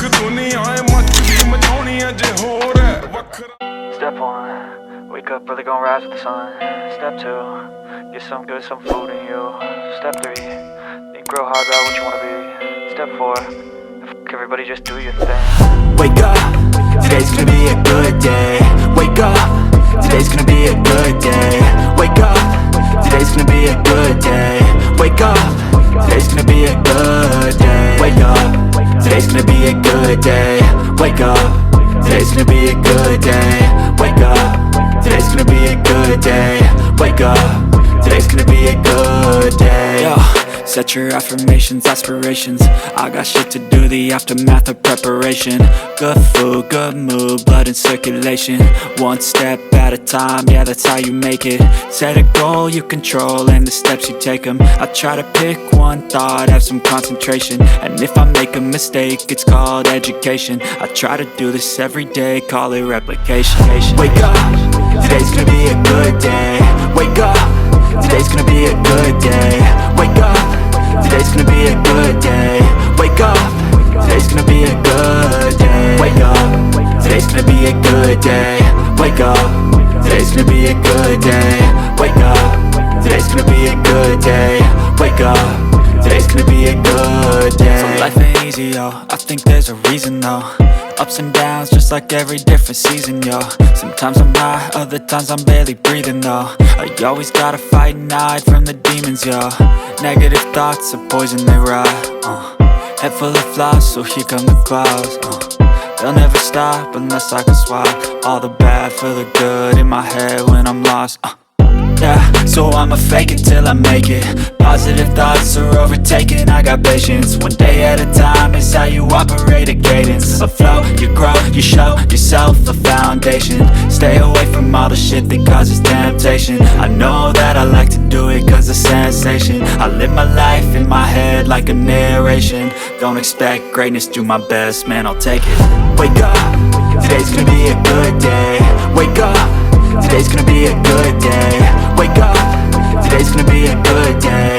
Step 1, wake up early, gon' rise with the sun. Step 2, get some good, some food in you. Step 3, think real hard about what you wanna be. Step 4, fuck everybody, just do your thing. Wake up, today's gonna be a good day. Wake up, today's gonna be a good day. Wake up, today's gonna be a good day. Wake up, today's gonna be a good day. Wake up, today's gonna be a good day. Wake up, today's gonna be a good day. Wake up, today's gonna be a good day. Wake up, today's gonna be a good day. Yo, set your affirmations, aspirations. I got shit to do, the aftermath of preparation. Good food, good mood, blood in circulation. One step at a time, yeah, that's how you make it. Set a goal you control and the steps you take them. I try to pick one thought, have some concentration. And if I make a mistake, it's called education. I try to do this every day, call it replication. Wake up, today's gonna be a good day. Wake up, today's gonna be a good day. Wake up, today's gonna be a good day. Wake up, today's gonna be a good day. Wake up, today's gonna be a good day. Wake up, today's gonna be a good day. Wake up, today's gonna be a good day. Wake up, today's gonna be a good day. So life ain't easy, yo, I think there's a reason though. Ups and downs, just like every different season, yo. Sometimes I'm high, other times I'm barely breathing, though. I always gotta fight and hide from the demons, yo. Negative thoughts are poison, they rot. Head full of flies, so here come the clouds. They'll never stop unless I can swap all the bad for the good in my head when I'm lost. Yeah, so I'ma fake it till I make it. Positive thoughts are overtaken, I got patience. One day at a time is how you operate a cadence. A flow, you grow, you show yourself a foundation. Stay away from all the shit that causes temptation. I know that I like to do it cause it's sensation. I live my life in my head like a narration. Don't expect greatness, do my best, man, I'll take it. Wake up, today's gonna be a good day. Wake up, today's gonna be a good day. Wake up, today's gonna be a good day.